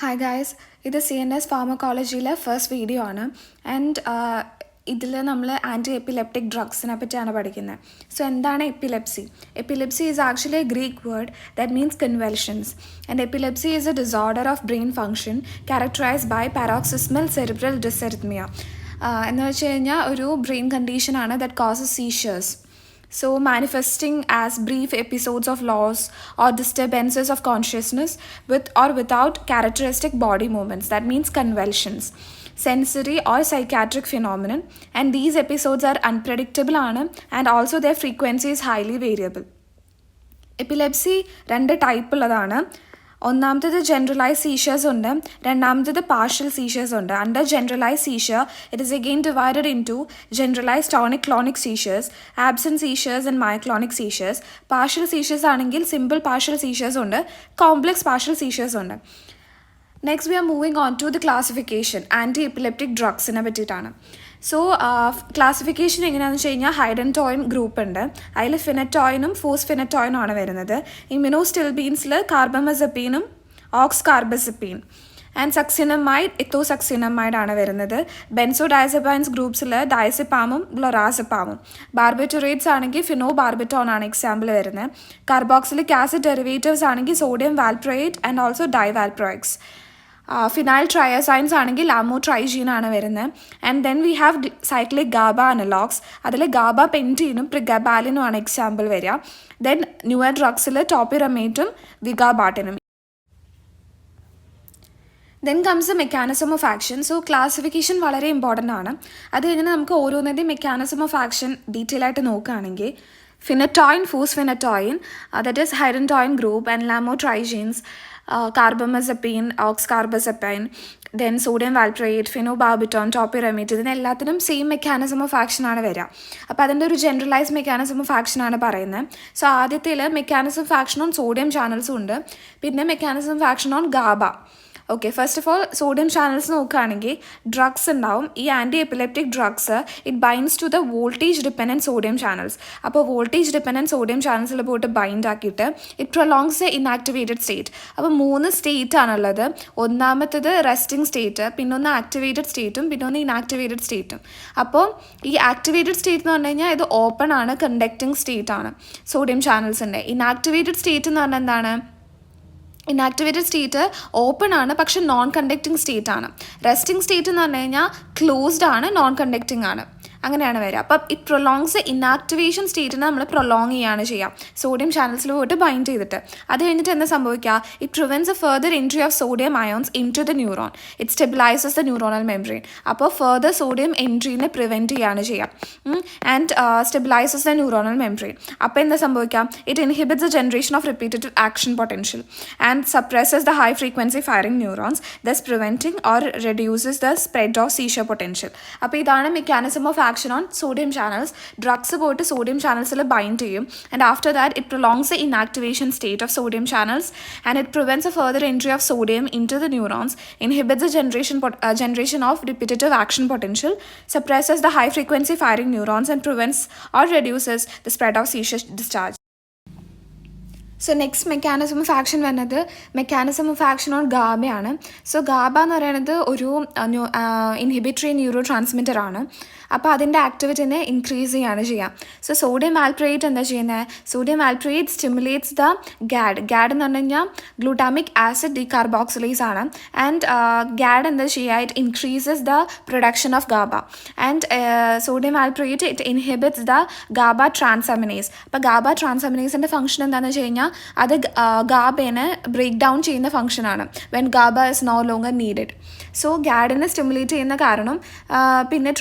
Hi guys, ഇത് CNS Pharmacologyയിലെ first video ആണ് ആൻഡ് ഇതിൽ നമ്മൾ ആൻറ്റി എപ്പിലെപ്റ്റിക് ഡ്രഗ്സിനെ പറ്റിയാണ് പഠിക്കുന്നത്. സോ എന്താണ് epilepsy? Epilepsy is actually a Greek word that means convulsions and epilepsy is a disorder of brain function characterised by paroxysmal cerebral dysrhythmia. എന്ന് വെച്ച് കഴിഞ്ഞാൽ ഒരു ബ്രെയിൻ കണ്ടീഷനാണ് that causes seizures. So, manifesting as brief episodes of loss or disturbances of consciousness with or without characteristic body movements, that means convulsions, sensory or psychiatric phenomenon, and these episodes are unpredictable and also their frequency is highly variable. Epilepsy രണ്ട് ടൈപ്പുള്ളതാണ്. ഒന്നാമത്തേത് generalise seizures ഉണ്ട്, രണ്ടാമത്തേത് partial seizures ഉണ്ട്. Under generalise seizure it is again divided into generalise tonic clonic seizures, absent seizures and myoclonic seizures. Partial seizures ആണെങ്കിൽ simple partial seizures ഉണ്ട്, complex partial seizures ഉണ്ട്. Next we are moving on to the classification anti epileptic ഡ്രഗ്സിനെ പറ്റിയിട്ടാണ്. So classification എങ്ങനെയാണെന്ന് വെച്ച് കഴിഞ്ഞാൽ ഹൈഡൻടോയിൻ group ഉണ്ട്, അതിൽ ഫിനറ്റോയിനും ഫോസ്ഫിനറ്റോയിനും ആണ് വരുന്നത്. ഇമ്യൂണോസ്റ്റിൽബീൻസിൽ കാർബമസപ്പീനും ഓക്സ് കാർബസപ്പീൻ ആൻഡ് സക്സിനമൈഡ് ഇത്തോസക്സിനമൈഡ് ആണ് വരുന്നത്. ബെൻസോഡയസപ്പൈൻസ് ഗ്രൂപ്പ്സിൽ ഡയസിപ്പാമും ഗ്ലോറാസപ്പാമും. ബാർബിറ്റുറേറ്റ്സ് ആണെങ്കിൽ ഫിനോ ബാർബിറ്റോൺ ആണ് എക്സാമ്പിൾ വരുന്നത്. കാർബോക്സിലിക് ആസിഡ് ഡെറിവേറ്റീവ്സ് ആണെങ്കിൽ sodium valproate and also divalproex. Phenyl triazines ആണെങ്കിൽ ലാമോട്രൈജീൻ ആണ് വരുന്നത്. And then we have cyclic GABA analogues, അതിൽ ഗാബ പെൻറ്റീനും പ്രിഗബാലിനും ആണ് എക്സാമ്പിൾ വരിക. ദെൻ ന്യൂവർ ഡ്രഗ്സിൽ ടോപ്പിറമേറ്റും വിഗാബാട്ടിനും. Then comes the mechanism of action. So classification വളരെ ഇമ്പോർട്ടൻ്റ് ആണ്. അത് കഴിഞ്ഞാൽ നമുക്ക് ഓരോന്നിൻ്റെയും മെക്കാനിസം ഓഫ് ആക്ഷൻ ഡീറ്റെയിൽ ആയിട്ട് നോക്കുകയാണെങ്കിൽ phenytoin, fosphenytoin, that is hydantoin group and lamotrigines, carbamazepine, oxcarbazepine, then sodium valproate, phenobarbitone, topiramate, ഇതിനെല്ലാത്തിനും സെയിം മെക്കാനിസം ഓഫ് ആക്ഷൻ ആണ് വരിക. അപ്പോൾ അതിൻ്റെ ഒരു ജനറലൈസ് മെക്കാനിസം ഓഫ് ആക്ഷൻ ആണ് പറയുന്നത്. സോ ആദ്യത്തിൽ mechanism of action on sodium ചാനൽസും ഉണ്ട്, പിന്നെ mechanism of action on GABA. Okay, first of all sodium channels നോക്കുകയാണെങ്കിൽ ഡ്രഗ്സ് ഉണ്ടാവും. ഈ anti epileptic drugs it binds to the voltage dependent sodium channels. അപ്പോൾ വോൾട്ടേജ് ഡിപ്പെൻഡൻറ്റ് സോഡിയം ചാനൽസിൽ പോയിട്ട് bind ആക്കിയിട്ട് it prolongs a inactivated state. അപ്പോൾ 3 state ആണുള്ളത്. ഒന്നാമത്തേത് റെസ്റ്റിംഗ് സ്റ്റേറ്റ്, പിന്നെ ഒന്ന് ആക്ടിവേറ്റഡ് സ്റ്റേറ്റും, പിന്നെ ഒന്ന് ഇനാക്ടിവേറ്റഡ് സ്റ്റേറ്റും. അപ്പോൾ ഈ ആക്ടിവേറ്റഡ് സ്റ്റേറ്റ് എന്ന് പറഞ്ഞു കഴിഞ്ഞാൽ ഇത് ഓപ്പൺ ആണ്, കണ്ടക്റ്റിംഗ് സ്റ്റേറ്റ് ആണ് സോഡിയം ചാനൽസിൻ്റെ. ഇനാക്ടിവേറ്റഡ് സ്റ്റേറ്റ് എന്ന് പറഞ്ഞാൽ എന്താണ്? ഇനാക്ടിവേറ്റഡ് സ്റ്റേറ്റ് ഓപ്പൺ ആണ് പക്ഷെ നോൺ കണ്ടക്റ്റിംഗ് സ്റ്റേറ്റ് ആണ്. റെസ്റ്റിംഗ് സ്റ്റേറ്റ് എന്ന് പറഞ്ഞു കഴിഞ്ഞാൽ ക്ലോസ്ഡ് ആണ്, നോൺ കണ്ടക്റ്റിംഗ് ആണ്. അങ്ങനെയാണ് വരിക. അപ്പം ഇറ്റ് പ്രൊലോങ്സ് ഇനാക്ടിവേഷൻ സ്റ്റേറ്റിനെ നമ്മൾ പ്രൊലോങ് ചെയ്യുകയാണ് ചെയ്യുക, സോഡിയം ചാനൽസിൽ പോയിട്ട് ബൈൻഡ് ചെയ്തിട്ട്. അത് കഴിഞ്ഞിട്ട് എന്താ സംഭവിക്കുക? It prevents a further entry of sodium ions in to the neuron. It stabilises the neuronal membrane. അപ്പോൾ ഫർദർ സോഡിയം എൻട്രീനെ പ്രിവെൻറ്റ് ചെയ്യുകയാണ് ചെയ്യുക and stabilises the neuronal membrane. അപ്പോൾ എന്താ സംഭവിക്കാം? It inhibits the generation of repeated action potential and suppresses the high frequency firing neurons, thus preventing or reduces the spread of seizure potential. അപ്പോൾ ഇതാണ് mechanism of action on sodium channels. Drugs പോയിട്ട് sodium channelsൽ bind ചെയ്യും and after that it prolongs the inactivation state of sodium channels and it prevents a further entry of sodium into the neurons, inhibits the generation of repetitive action potential, suppresses the high frequency firing neurons and prevents or reduces the spread of seizure discharge. So next mechanism of action വരുന്നത് mechanism of action on ഗാബയാണ്. So GABA എന്ന് പറയുന്നത് ഒരു inhibitory neuro transmitter ആണ്. അപ്പോൾ അതിൻ്റെ ആക്ടിവിറ്റിനെ increase ചെയ്യാണ് ചെയ്യുക. സോ സോഡിയം വാൽപ്രേറ്റ് എന്താ ചെയ്യുന്നത്? Sodium valproate stimulates the GAD. GAD എന്ന് പറഞ്ഞു കഴിഞ്ഞാൽ ഗ്ലൂട്ടാമിക് ആസിഡ് ഡീകാർബോക്സിലേസ് ആണ്. ആൻഡ് ഗാഡ് എന്താ ചെയ്യുക? It increases the production of GABA and sodium valproate it inhibits the GABA transaminase. അപ്പോൾ ഗാബ ട്രാൻസാമിനേസിൻ്റെ ഫംഗ്ഷൻ എന്താണെന്ന് വെച്ച് കഴിഞ്ഞാൽ അത് ഗാബേനെ ബ്രേക്ക് ഡൗൺ ചെയ്യുന്ന ഫംഗ്ഷനാണ് when GABA is no longer needed. So ഗാഡിനെ സ്റ്റിമുലേറ്റ് ചെയ്യുന്ന കാരണം പിന്നെ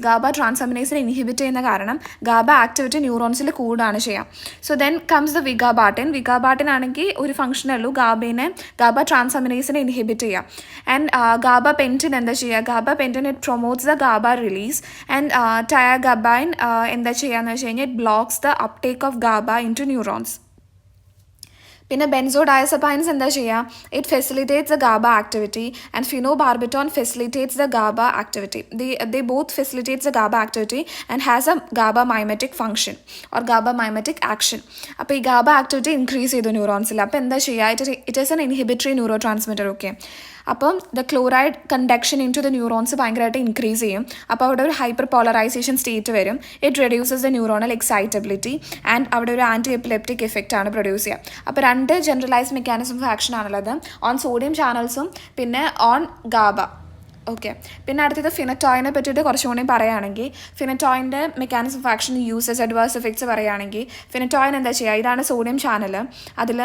ഗാബ ട്രാൻസാമിനേസിനെ ഇൻഹിബിറ്റ് ചെയ്യുന്ന കാരണം ഗാബ ആക്ടിവിറ്റി ന്യൂറോൺസിൽ കൂടുകയാണ് ചെയ്യാം. So then comes the vigabatrin. Vigabatrin ആണെങ്കിൽ ഒരു ഫംഗ്ഷനേ ഉള്ളൂ, ഗാബ ട്രാൻസാമിനേസിനെ ഇൻഹിബിറ്റ് ചെയ്യാം. ആൻഡ് ഗാബ പെൻറ്റിൻ എന്താ ചെയ്യുക? Gabapentin it promotes the GABA release and tiagabine എന്താ ചെയ്യുക എന്ന് വെച്ച് കഴിഞ്ഞാൽ it blocks the uptake of GABA into neurons. പിന്നെ ബെൻസോഡയസപൈൻസ് എന്താ ചെയ്യുക, it facilitates the GABA activity and phenobarbitone facilitates the GABA activity. They both facilitates the GABA activity and has a GABA mimetic function or GABA mimetic action. അപ്പോൾ ഈ GABA activity increase ചെയ്തു ന്യൂറോൺസിൽ. അപ്പോൾ എന്താ ചെയ്യുക, it is an inhibitory neurotransmitter. Okay, അപ്പം the chloride conduction in to the neurons ഭയങ്കരമായിട്ട് increase ചെയ്യും. അപ്പോൾ അവിടെ ഒരു ഹൈപ്പർ പോളറൈസേഷൻ സ്റ്റേറ്റ് വരും. It reduces the neuronal excitability and അവിടെ ഒരു ആൻറ്റി എപ്പിലെപ്റ്റിക് എഫക്റ്റ് ആണ് പ്രൊഡ്യൂസ് ചെയ്യുക. അപ്പോൾ രണ്ട് ജനറലൈസ്ഡ് മെക്കാനിസം ഓഫ് ആക്ഷൻ ആണുള്ളത്, ഓൺ സോഡിയം ചാനൽസും പിന്നെ ഓൺ ഗാബ. ഓക്കെ, പിന്നെ അടുത്തത് ഫിനറ്റോയിനെ പറ്റിയിട്ട് കുറച്ചും കൂടി പറയുകയാണെങ്കിൽ, ഫിനറ്റോയിൻ്റെ mechanism of action uses adverse effects പറയുകയാണെങ്കിൽ, ഫിനറ്റോയിൻ എന്താ ചെയ്യുക, ഇതാണ് സോഡിയം ചാനൽ. അതിൽ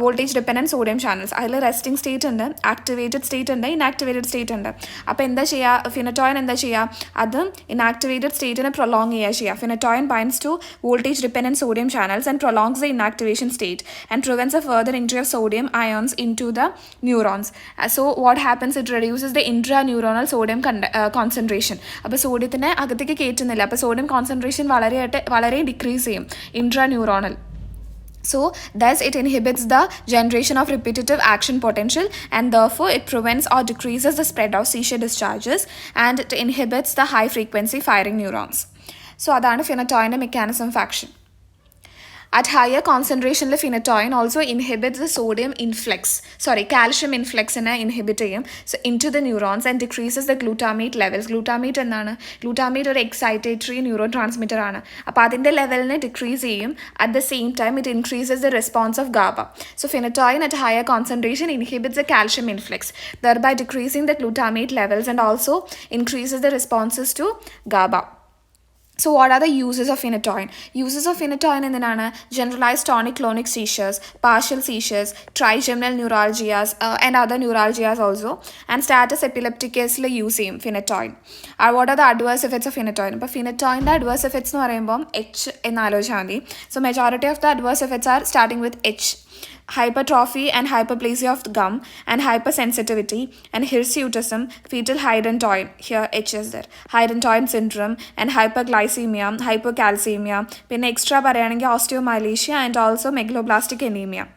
വോൾട്ടേജ് ഡിപ്പെൻഡൻറ്റ് സോഡിയം ചാനൽസ്, അതിൽ റെസ്റ്റിംഗ് സ്റ്റേറ്റ് ഉണ്ട്, ആക്ടിവേറ്റഡ് സ്റ്റേറ്റ് ഉണ്ട്, ഇനാക്ടിവേറ്റഡ് സ്റ്റേറ്റ് ഉണ്ട്. അപ്പോൾ എന്താ ചെയ്യുക, ഫിനറ്റോയിൻ എന്താ ചെയ്യുക, അത് ഇനാക്ടിവേറ്റഡ് സ്റ്റേറ്റിനെ പ്രൊലോങ് ചെയ്യുക. Phenytoin binds to voltage dependent sodium channels and prolongs the inactivation state and prevents a further entry of sodium ions into the neurons. So what happens, it reduces the intraNeuronal sodium concentration. അപ്പോൾ സോഡിയത്തിനെ അകത്തേക്ക് കയറ്റുന്നില്ല, അപ്പോൾ sodium concentration വളരെ decrease ചെയ്യും ഇൻട്രാന്യൂറോണൽ. So thus it inhibits the generation of repetitive action potential and therefore it prevents or decreases the spread of seizure discharges and it inhibits the high frequency firing neurons. So അതാണ് ഫിനറ്റോയിൻ്റെ mechanism of action. At higher concentration, the phenytoin also inhibits the calcium influx inhibit so into the neurons and decreases the glutamate levels. Glutamate or excitatory neurotransmitter ആണ്. അപ്പോൾ അതിൻ്റെ ലെവലിനെ decrease ചെയ്യും. At the same time, it increases the response of GABA. So phenytoin at higher concentration inhibits the calcium influx, thereby decreasing the glutamate levels and also increases the responses to GABA. So what are the uses of phenytoin? Uses of phenytoin എന്തിനാണ്, generalized tonic-clonic seizures, partial seizures, trigeminal neuralgias and other neuralgias also, and status epilepticus use ചെയ്യും phenytoin. What are the adverse effects of phenytoin? ഇപ്പോൾ phenytoin adverse effects എന്ന് പറയുമ്പോൾ H എന്ന് ആലോചിച്ചാൽ മതി. So majority of the adverse effects are starting with H. Hypertrophy and hyperplasia of the gum and hypersensitivity and hirsutism, fetal hydantoin, here H is there, hydantoin syndrome and hyperglycemia, hypercalcemia, പിന്നെ extra പറയുകയാണെങ്കിൽ osteomalacia and also megaloblastic anemia.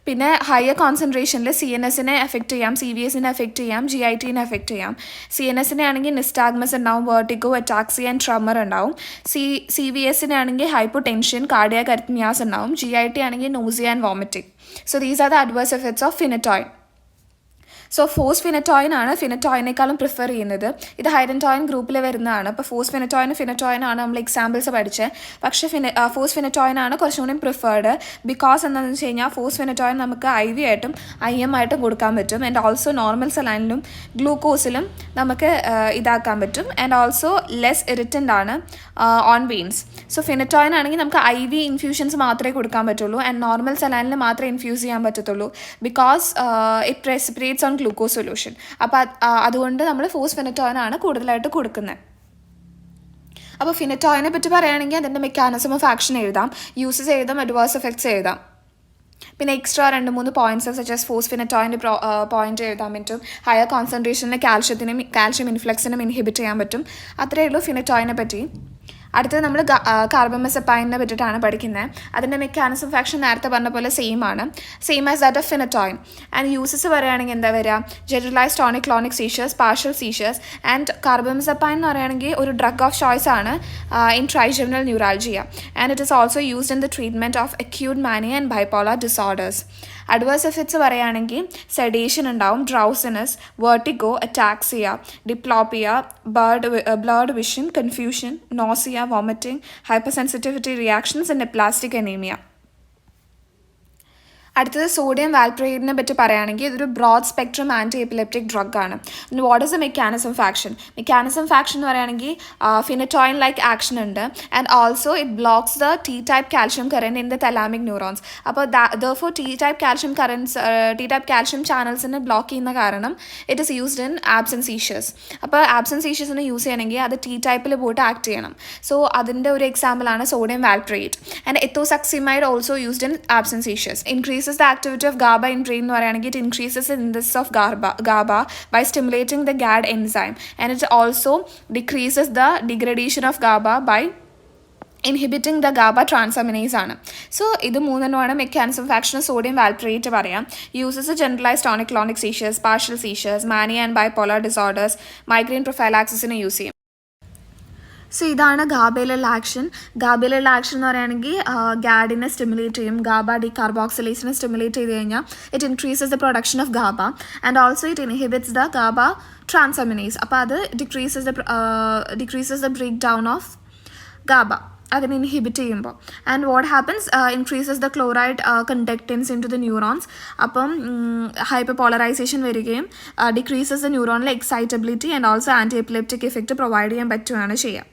പിന്നെ higher കോൺസെൻട്രേഷനിൽ CNSനെ effect ചെയ്യാം, CVSനെ effect ചെയ്യാം, GITനെ effect ചെയ്യാം. CNSനെ ആണെങ്കിൽ nystagmus ഉണ്ടാവും, vertigo, ataxia and tremor ഉണ്ടാവും. CVSനെ ആണെങ്കിൽ ഹൈപ്പോ ടെൻഷൻ, കാർഡിയാക് അരിത്മിയാസ് ഉണ്ടാവും. GIT ആണെങ്കിൽ nausea and vomiting. So these are the adverse effects of ഫിനറ്റോയിൻ. So ഫോസ് ഫിനറ്റോയിൻ ആണ് ഫിനറ്റോയിനേക്കാളും പ്രിഫർ ചെയ്യുന്നത്. ഇത് ഹൈഡൻറ്റോയിൻ ഗ്രൂപ്പിൽ വരുന്നതാണ്. അപ്പോൾ ഫോസ് ഫിനറ്റോയിൻ ആണ് നമ്മൾ എക്സാമ്പിൾസ് പഠിച്ചത്. പക്ഷേ ഫോസ് ഫിനറ്റോയിൻ ആണ് കുറച്ചും കൂടി പ്രിഫേർഡ്. ബിക്കോസ് എന്താണെന്ന് വെച്ച് കഴിഞ്ഞാൽ ഫോസ് ഫിനറ്റോയിൻ നമുക്ക് IV ആയിട്ടും IM ആയിട്ടും കൊടുക്കാൻ പറ്റും. ആൻഡ് ഓൾസോ നോർമൽ സലൈനിലും ഗ്ലൂക്കോസിലും നമുക്ക് ഇതാക്കാൻ പറ്റും. ആൻഡ് ഓൾസോ ലെസ് ഇറിറ്റൻ്റ് ആണ് ഓൺ വെയിൻസ്. സോ ഫിനറ്റോയിൻ ആണെങ്കിൽ നമുക്ക് IV ഇൻഫ്യൂഷൻസ് മാത്രമേ കൊടുക്കാൻ പറ്റുള്ളൂ ആൻഡ് നോർമൽ സലൈനിൽ മാത്രമേ ഇൻഫ്യൂസ് ചെയ്യാൻ പറ്റത്തുള്ളൂ. Because it precipitates on glucose solution. അപ്പോൾ അതുകൊണ്ട് നമ്മൾ ഫോസ് ഫിനറ്റോയിൻ ആണ് കൂടുതലായിട്ട് കൊടുക്കുന്നത്. അപ്പോൾ ഫിനറ്റോയിനെ പറ്റി പറയുകയാണെങ്കിൽ അതിൻ്റെ മെക്കാനിസം ഓഫ് ആക്ഷൻ എഴുതാം, യൂസസ് എഴുതാം, അഡ്വേഴ്സ് എഫക്ട്സ് എഴുതാം. പിന്നെ എക്സ്ട്രാ 2-3 പോയിന്റ്സ് സജസ് ഫോസ് ഫിനറ്റോയിൻ്റെ പോയിന്റ് എഴുതാൻ പറ്റും. ഹയർ കോൺസെൻട്രേഷനിൽ കാൽഷ്യം ഇൻഫ്ലക്സിനും ഇൻഹിബിറ്റ് ചെയ്യാൻ പറ്റും. അത്രയേ ഉള്ളൂ ഫിനറ്റോയിനെ പറ്റി. അടുത്തത് നമ്മൾ കാർബമസെപ്പൈനെ പറ്റിയിട്ടാണ് പഠിക്കുന്നത്. അതിൻ്റെ മെക്കാനിസം ഓഫ് ആക്ഷൻ നേരത്തെ പറഞ്ഞ പോലെ same as that of phenytoin. And uses പറയുകയാണെങ്കിൽ എന്താ വരിക, generalised tonic clonic seizures, partial seizures. And carbamazepine എന്ന് പറയുകയാണെങ്കിൽ ഒരു ഡ്രഗ് ഓഫ് ചോയ്സ് ആണ് in trigeminal neuralgia. And it is also used in the treatment of acute mania and bipolar disorders. Adverse effects പറയുകയാണെങ്കിൽ sedation ഉണ്ടാവും, drowsiness, vertigo, ataxia, diplopia, blurred vision, confusion, nausea, vomiting, hypersensitivity reactions and aplastic anemia. അടുത്തത് sodium വാൽപ്രേറ്റിനെ പറ്റി പറയുകയാണെങ്കിൽ ഇതൊരു broad spectrum anti epileptic drug ആണ്. What is a mechanism of action? Mechanism of action എന്ന് പറയുകയാണെങ്കിൽ ഫിനറ്റോയിൻ ലൈക്ക് ആക്ഷൻ ഉണ്ട്. And also it blocks the T-type calcium current in the thalamic neurons. അപ്പോൾ ദർഫോർ T-type കാൽഷ്യം ചാനൽസിനെ block ചെയ്യുന്ന കാരണം it is used in absent seizures. അപ്പോൾ absent സീഷേഴ്സിനെ use ചെയ്യണമെങ്കിൽ അത് T-typeൽ പോയിട്ട് ആക്ട് ചെയ്യണം. സോ അതിൻ്റെ ഒരു എക്സാമ്പിളാണ് sodium valproate. And ethosuximide also used in absent seizures. Increases the activity of GABA in brain എന്ന് പറയുകയാണെങ്കിൽ it increases the synthesis of GABA by stimulating the GAD enzyme and it also decreases the degradation of GABA by inhibiting the GABA transaminase ആണ്. So ഇത് മൂന്നെണ്ണമാണ് mechanism of action. Sodium valproate പറയാം. Uses generalised tonic clonic seizures, partial seizures, mania and bipolar disorders, migraine പ്രൊഫൈലാക്സിസിന് use ചെയ്യും. So ഇതാണ് ഗാബയിലുള്ള action. ഗാബയിലുള്ള action എന്ന് പറയുകയാണെങ്കിൽ ഗാഡിനെ സ്റ്റിമുലേറ്റ് ചെയ്യും. ഗാബ ഡീകാർബോക്സിലേസിനെ സ്റ്റിമുലേറ്റ് ചെയ്ത് കഴിഞ്ഞാൽ it increases the production of GABA and also it inhibits the GABA transaminase. അപ്പോൾ അത് decreases the breakdown of GABA, അതിനെ ഇൻഹിബിറ്റ് ചെയ്യുമ്പോൾ. And what happens, increases the chloride conductance in to the neurons. അപ്പം hyperpolarisation വരികയും decreases the ന്യൂറോണിലെ excitability and also anti epileptic effect provide ചെയ്യാൻ പറ്റുകയാണ് ചെയ്യുക.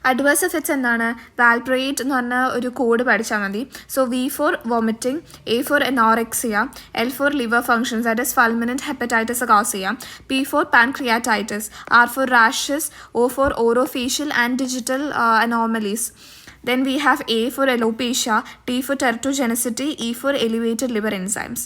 അഡ്വേഴ്സ് എഫക്ട്സ് എന്താണ്? വാൽപ്രേറ്റ് എന്ന് പറഞ്ഞ ഒരു കോഡ് പഠിച്ചാൽ മതി. So V for vomiting, A for anorexia, L for liver functions, that is fulminant hepatitis cause ചെയ്യാം, P for pancreatitis, R for rashes, O for orofacial and digital anomalies. Then we have A for alopecia, T for teratogenicity, E for elevated liver enzymes.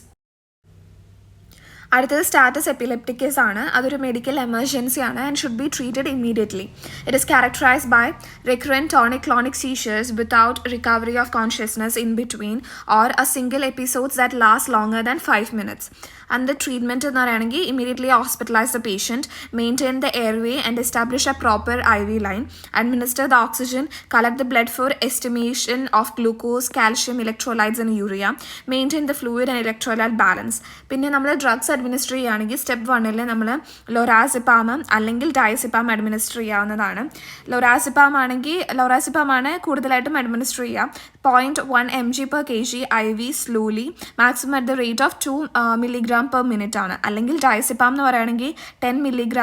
അടുത്തത് status epilepticus ആണ്. അതൊരു medical emergency ആണ് and should be treated immediately. It is characterised by recurrent tonic clonic seizures without recovery of consciousness in between or a single episodes that last longer than 5 minutes. And the treatment എന്ന് പറയുകയാണെങ്കിൽ immediately hospitalize the patient, maintain the airway and establish a proper IV line, administer the oxygen, collect the blood for estimation of glucose, calcium, electrolytes and urea, maintain the fluid and electrolyte balance. പിന്നെ നമ്മൾ drugs administer ചെയ്യുകയാണെങ്കിൽ step 1 നമ്മൾ ലൊറാസിപ്പാം അല്ലെങ്കിൽ ഡയസിപ്പാം administer ചെയ്യാവുന്നതാണ്. ലൊറാസിപ്പാം ആണ് കൂടുതലായിട്ടും administer ചെയ്യുക. 0.1 mg/kg IV slowly, maximum at the rate of 2 mg/minute ആണ്. അല്ലെങ്കിൽ ഡയസിപ്പാം എന്ന് പറയുകയാണെങ്കിൽ 10 mg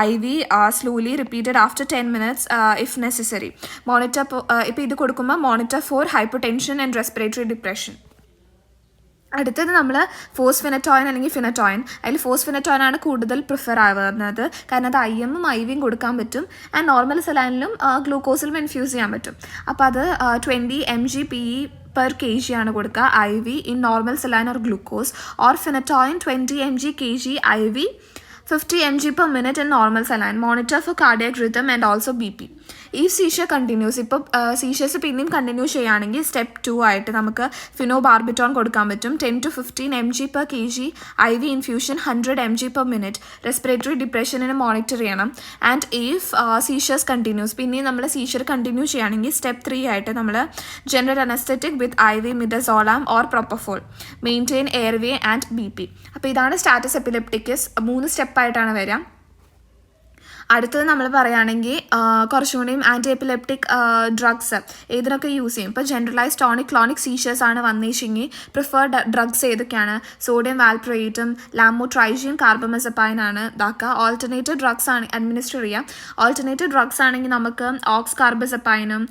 IV slowly repeated after 10 minutes if necessary. Monitor ഇപ്പോൾ ഇത് കൊടുക്കുമ്പോൾ monitor for hypertension and respiratory depression. അടുത്തത് നമ്മൾ ഫോസ്ഫെനറ്റോയിൻ അല്ലെങ്കിൽ ഫിനറ്റോയിൻ. അതിൽ ഫോസ്ഫെനറ്റോയിൻ ആണ് കൂടുതൽ പ്രിഫർ ആവുന്നത്, കാരണം അത് IM-ഉം IV-യും കൊടുക്കാൻ പറ്റും ആൻഡ് നോർമൽ സലൈനിലും ഗ്ലൂക്കോസിലും ഇൻഫ്യൂസ് ചെയ്യാൻ പറ്റും. അപ്പോൾ അത് 20 mg/kg ആണ് കൊടുക്കുക IV in normal saline or glucose, or ഫിനറ്റോയിൻ 20 mg/kg IV 50 mg/minute in normal saline. Monitor for cardiac rhythm and also BP. ഈ സീഷർ കണ്ടിന്യൂസ്, ഇപ്പോൾ സീഷേഴ്സ് പിന്നെയും കണ്ടിന്യൂ ചെയ്യുകയാണെങ്കിൽ സ്റ്റെപ്പ് 2 ആയിട്ട് നമുക്ക് ഫിനോബാർബിറ്റോൺ കൊടുക്കാൻ പറ്റും. 10 to 15 mg/kg IV infusion 100 mg/minute. Respiratory ഡിപ്രഷനിന് monitor ചെയ്യണം. ആൻഡ് ഇഫ് സീഷേഴ്സ് കണ്ടിന്യൂസ്, പിന്നെയും നമ്മൾ സീഷർ കണ്ടിന്യൂ ചെയ്യുകയാണെങ്കിൽ സ്റ്റെപ്പ് 3 ആയിട്ട് നമ്മൾ general anaesthetic with IV midazolam or propofol. Maintain airway and BP. അപ്പോൾ ഇതാണ് സ്റ്റാറ്റസ് എപ്പിലെപ്റ്റിക്കസ്. 3 സ്റ്റെപ്പായിട്ടാണ് വരിക. അടുത്തത് നമ്മൾ പറയുകയാണെങ്കിൽ കുറച്ചും കൂടിയും ആൻറ്റി എപ്പിലെപ്റ്റിക് ഡ്രഗ്സ് ഏതിനൊക്കെ യൂസ് ചെയ്യും. ഇപ്പോൾ ജനറലൈസ് ടോണിക് ക്ലോണിക് സീഷേഴ്സ് ആണ് വന്നേച്ചെങ്കിൽ പ്രിഫേർഡ് ഡ്രഗ്സ് ഏതൊക്കെയാണ്? സോഡിയം വാൽപ്രേറ്റും ലാമോട്രൈജിയും കാർബമസപ്പൈൻ ആണ് ഇതാക്കുക. ഓൾട്ടർനേറ്റീവ് ഡ്രഗ്സ് ആണ് അഡ്മിനിസ്റ്റർ ചെയ്യുക. ഓൾട്ടർനേറ്റീവ് ഡ്രഗ്സ് ആണെങ്കിൽ നമുക്ക് ഓക്സ് കാർബസപ്പൈനും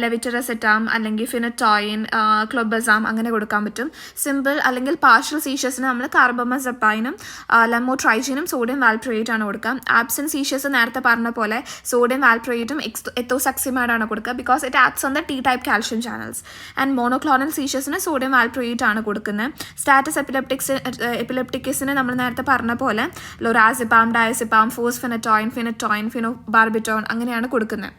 ലെവിറ്ററസെറ്റാം അല്ലെങ്കിൽ ഫിനറ്റോയിൻ, ക്ലോബസാം അങ്ങനെ കൊടുക്കാൻ പറ്റും. സിമ്പിൾ അല്ലെങ്കിൽ പാർഷ്യൽ സീഷേഴ്സിന് നമ്മൾ കാർബമസപ്പൈനും ലാമോട്രൈജിനും സോഡിയം വാൽപ്രേറ്റ് ആണ് കൊടുക്കുക. ആബ്സെൻറ്റ് സീഷേഴ്സ് നേരത്തെ പറഞ്ഞ പോലെ സോഡിയം വാൽപ്രേറ്റും എത്തോസക്സിമൈഡാണ് കൊടുക്കുക, because it acts on the T-type calcium channels. And monoclonal സീഷേഴ്സിന് സോഡിയം വാൽപ്രേറ്റ് ആണ് കൊടുക്കുന്നത്. സ്റ്റാറ്റസ് എപ്പിലെപ്റ്റിക്കസിന് നമ്മൾ നേരത്തെ പറഞ്ഞ പോലെ ലൊറാസിപ്പാം, ഡയസിപ്പാം, ഫോസ്ഫെനറ്റോയിൻ, ഫിനറ്റോയിൻ, ഫിനോബാർബിറ്റോൺ അങ്ങനെയാണ് കൊടുക്കുന്നത്.